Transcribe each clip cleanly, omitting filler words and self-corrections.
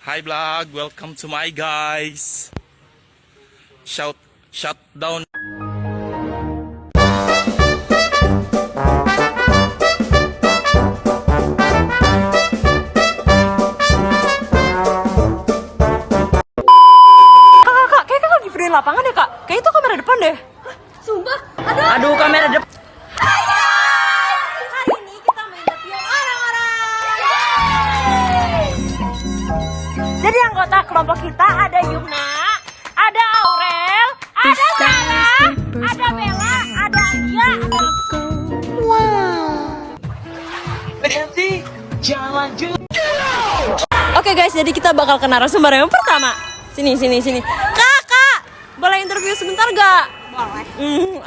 Hi vlog, welcome to my guys. Shut down. Kak, kayak kakak lagi videoin lapangan ya kak? Kayak itu kamera depan deh. Sumpah, Aduh, kamera depan. hari ini kita main interview orang-orang. Jadi anggota kelompok kita ada Yumna, ada Aurel, ada Sarah, ada Bella, ada Alia, ada Berhenti, jangan lanjut. Oke guys, jadi kita bakal ke narasumber yang pertama. Sini. Kakak, boleh interview sebentar gak? Boleh.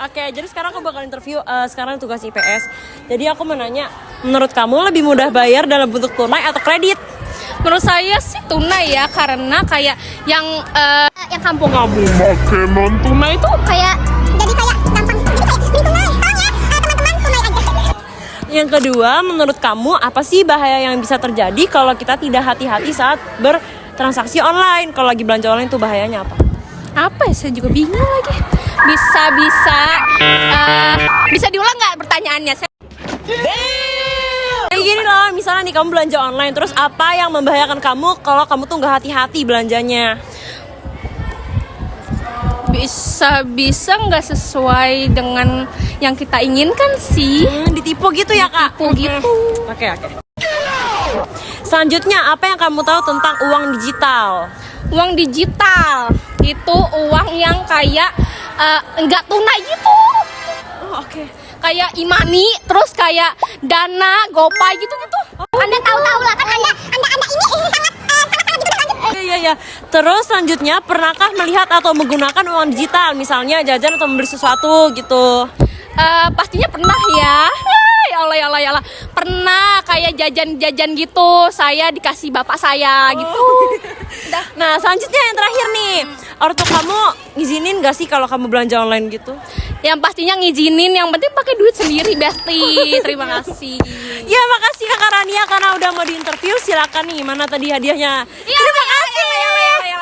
Oke, jadi sekarang aku bakal interview sekarang tugas IPS. Jadi aku mau nanya, menurut kamu lebih mudah bayar dalam bentuk tunai atau kredit? Menurut saya sih tunai ya, karena kayak yang kampung kamu Pakai non tunai itu kayak jadi kayak gampang jadi kayak beli tunai tolong ya teman-teman tunai aja. Yang kedua, menurut kamu apa sih bahaya yang bisa terjadi kalau kita tidak hati-hati saat bertransaksi online? Kalau lagi belanja online tuh bahayanya apa? apa ya, saya juga bingung lagi. Bisa diulang nggak pertanyaannya? Kayak gini loh, misalnya nih kamu belanja online, terus apa yang membahayakan kamu kalau kamu tuh nggak hati-hati belanjanya? Bisa nggak sesuai dengan yang kita inginkan sih. Ditipu gitu ya kak? Ditipu gitu. Oke. Selanjutnya, apa yang kamu tahu tentang uang digital? Uang digital itu uang yang kayak nggak tunai gitu. Oke. Kayak e-money, terus kayak Dana, GoPay gitu-gitu. Anda tahu lah kan anda ini sangat gitu lanjut. Iya. Terus selanjutnya, pernahkah melihat atau menggunakan uang digital? Misalnya jajan atau membeli sesuatu gitu. Pastinya pernah ya. Ya Allah. Pernah kayak jajan-jajan gitu. Saya dikasih bapak saya gitu. Nah, selanjutnya yang terakhir nih. Ortu kamu ngizinin gak sih kalau kamu belanja online gitu? Yang pastinya ngizinin, yang penting pakai duit sendiri, Besti. Terima kasih. Ya, makasih Kakak Rania karena udah mau diinterview. Silakan nih, mana tadi hadiahnya? Terima kasih.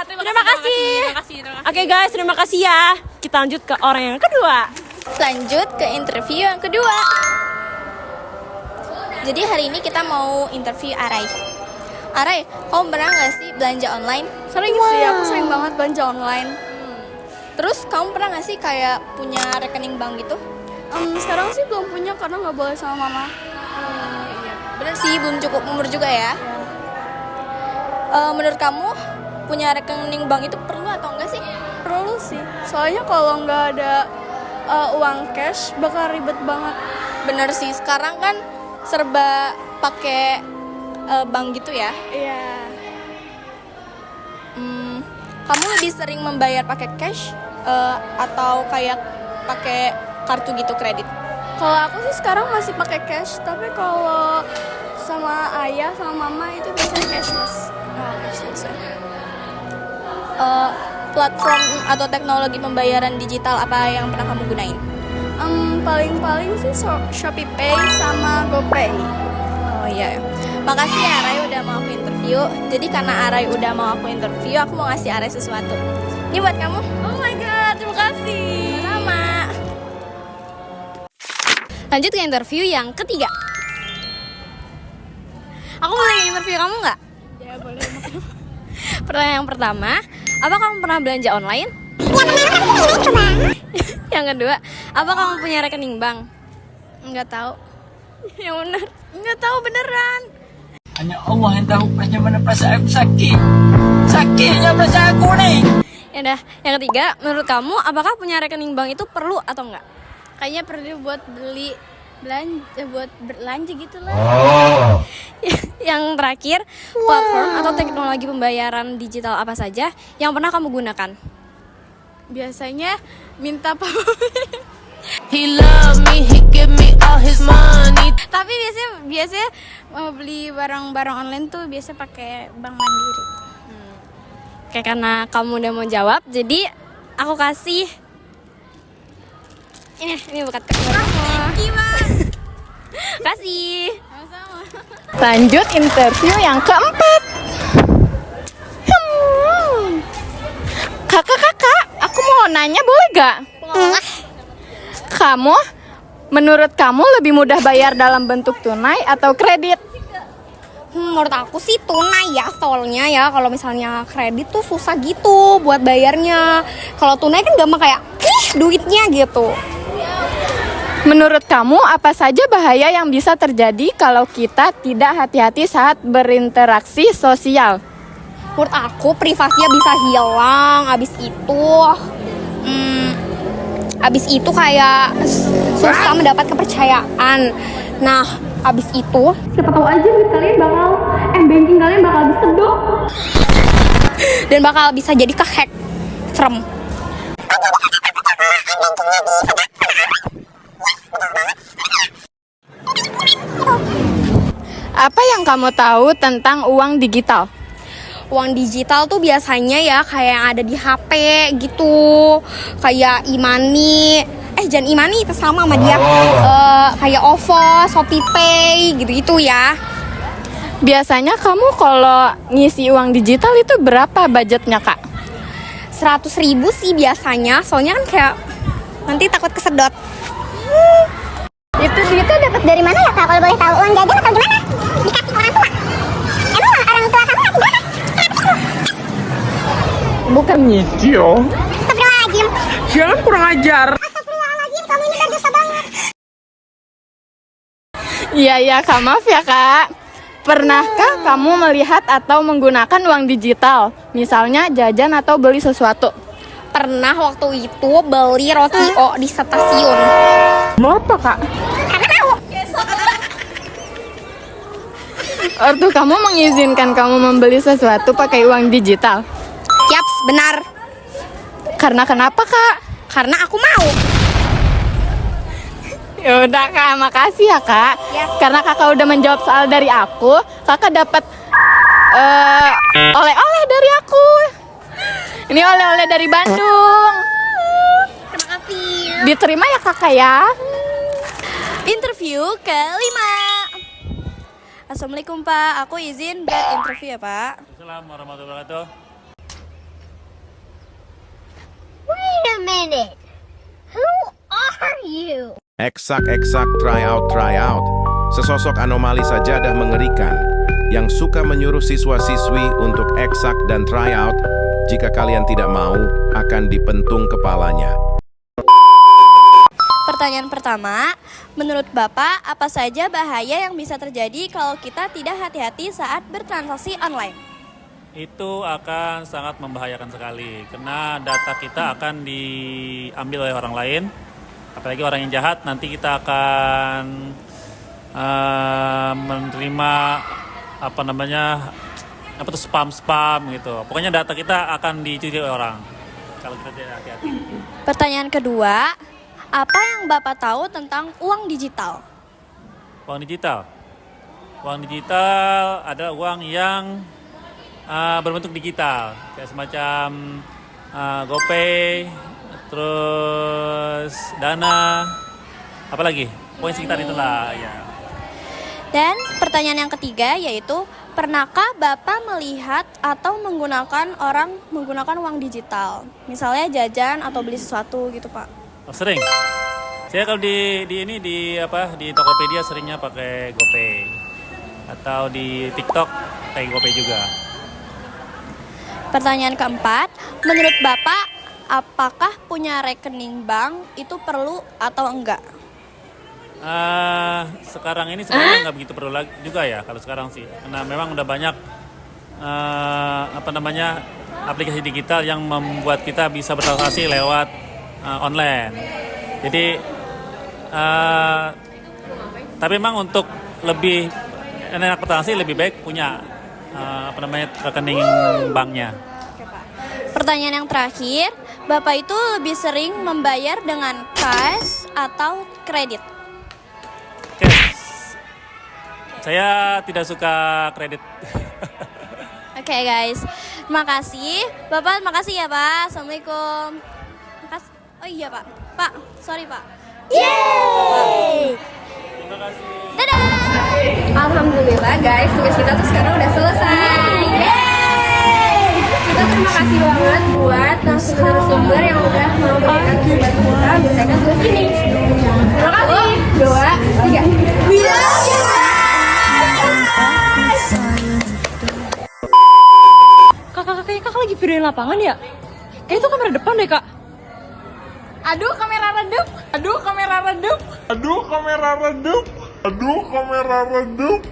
Terima kasih. Oke guys, terima kasih ya. Kita lanjut ke orang yang kedua. Lanjut ke interview yang kedua. Jadi hari ini kita mau interview Arai. Arai, kamu pernah nggak sih belanja online? Sering sih, aku sering banget belanja online. Terus kamu pernah nggak sih kayak punya rekening bank gitu? Sekarang sih belum punya karena nggak boleh sama mama. Bener sih, belum cukup umur juga ya. Menurut kamu punya rekening bank itu perlu atau enggak sih? Perlu sih, soalnya kalau nggak ada uang cash bakal ribet banget. Bener sih, sekarang kan serba pakai bank gitu ya. Iya. Kamu lebih sering membayar pakai cash atau kayak pakai kartu gitu, kredit? Kalau aku sih sekarang masih pakai cash, tapi kalau sama ayah sama mama itu biasanya cashless. Platform atau teknologi pembayaran digital apa yang pernah kamu gunain? Paling sih Shopee Pay sama GoPay. Oh iya. Makasih ya Arai udah mau aku interview. Jadi karena Arai udah mau aku interview, aku mau ngasih Arai sesuatu. Ini buat kamu. Oh my god, terima kasih. Sama. Lanjut ke interview yang ketiga. Aku boleh interview kamu nggak? Ya boleh. Pertanyaan yang pertama, apa kamu pernah belanja online? Yang kedua, apa kamu punya rekening bank? Nggak tahu. Yang benar, nggak tahu beneran. Hanya Allah yang tahu bagaimana perasaan aku sakit. Sakitnya perasaan aku nih. Ya udah, yang ketiga, menurut kamu apakah punya rekening bank itu perlu atau enggak? Kayaknya perlu buat belanja gitu lah. Yang terakhir, platform atau teknologi pembayaran digital apa saja yang pernah kamu gunakan? Biasanya minta He love me, he give me all his money. Tapi biasanya mau beli barang-barang online tuh biasa pakai Bank Mandiri. Oke, karena kamu udah mau jawab, jadi aku kasih ini buat kamu. Kasih. Lanjut interview yang keempat. nggak? Menurut kamu lebih mudah bayar dalam bentuk tunai atau kredit? Menurut aku sih tunai ya, soalnya ya kalau misalnya kredit tuh susah gitu buat bayarnya. Kalau tunai kan gampang kayak duitnya gitu. Menurut kamu apa saja bahaya yang bisa terjadi kalau kita tidak hati-hati saat berinteraksi sosial? Menurut aku privasinya bisa hilang. Abis itu kayak susah mendapat kepercayaan. Nah, abis itu siapa tahu aja duit kalian bakal banking kalian bakal disedot dan bakal bisa jadi kehack. Serem. Apa yang kamu tahu tentang uang digital? Uang digital tuh biasanya ya kayak yang ada di HP gitu, kayak e-money. Jangan e-money, itu sama dia. Kayak OVO, ShopeePay gitu-gitu ya. Biasanya kamu kalau ngisi uang digital itu berapa budgetnya, Kak? 100.000 sih biasanya, soalnya kan kayak nanti takut kesedot. Itu duitnya dapat dari mana ya Kak? Kalau boleh tahu, uang jajan atau gimana? Dikasih orang tua? Emang orang tua kamu ngasih berapa? Bukan nyicil. Astagfirullahaladzim. Jangan kurang ajar. Astagfirullahaladzim, kamu ini berdosa banget. Iya, Kak, maaf ya, Kak. Pernahkah kamu melihat atau menggunakan uang digital? Misalnya jajan atau beli sesuatu? Pernah waktu itu beli roti O di stasiun. Kenapa, Kak? Karena mau. Ortu kamu mengizinkan kamu membeli sesuatu pakai uang digital? Yaps, benar. Karena kenapa, Kak? Karena aku mau. Yaudah, Kak, makasih ya, Kak. Ya. Karena Kakak udah menjawab soal dari aku, Kakak dapat oleh-oleh dari aku. Ini oleh-oleh dari Bandung. Terima kasih. Diterima ya, Kakak ya. Interview kelima. Assalamualaikum Pak, aku izin berinterview ya Pak. Assalamualaikum warahmatullahi wabarakatuh. Wait a minute. Who are you? Eksak, try out. Sesosok anomali sajadah mengerikan yang suka menyuruh siswa-siswi untuk eksak dan try out. Jika kalian tidak mau, akan dipentung kepalanya. Pertanyaan pertama, menurut Bapak apa saja bahaya yang bisa terjadi kalau kita tidak hati-hati saat bertransaksi online? Itu akan sangat membahayakan sekali karena data kita akan diambil oleh orang lain, apalagi orang yang jahat. Nanti kita akan menerima spam gitu. Pokoknya data kita akan dicuri oleh orang kalau kita tidak hati-hati. Pertanyaan kedua, apa yang Bapak tahu tentang uang digital? Uang digital adalah uang yang berbentuk digital, kayak semacam GoPay, terus Dana, apalagi poin sekitar itulah ya. Dan pertanyaan yang ketiga yaitu, pernahkah Bapak melihat atau menggunakan uang digital? Misalnya jajan atau beli sesuatu gitu Pak. Oh, sering. Saya kalau di Tokopedia seringnya pakai GoPay. Atau di TikTok pakai GoPay juga. Pertanyaan keempat, menurut Bapak apakah punya rekening bank itu perlu atau enggak? Sekarang ini sebenarnya nggak begitu perlu lagi juga ya kalau sekarang sih, karena memang udah banyak aplikasi digital yang membuat kita bisa bertransaksi lewat online. Jadi tapi memang untuk lebih enak bertransaksi lebih baik punya rekening banknya. Pertanyaan yang terakhir, Bapak itu lebih sering membayar dengan cash atau kredit? Saya tidak suka kredit. Oke, guys, terima kasih. Bapak, makasih ya Pak. Assalamualaikum. Oh iya Pak. Pak, sorry Pak. Yeay. Terima kasih. Dadah. Alhamdulillah guys, tugas kita tuh sekarang udah selesai. Yeay. Kita terima kasih kasih banget buat narasumber yang udah mau memberikan kesempatan kita bertanya tugas ini. Terima kasih. 2, 3. Kakak lagi videoin lapangan ya? Kayak itu kamera depan deh, Kak. Aduh, kamera redup. Aduh kamera redup.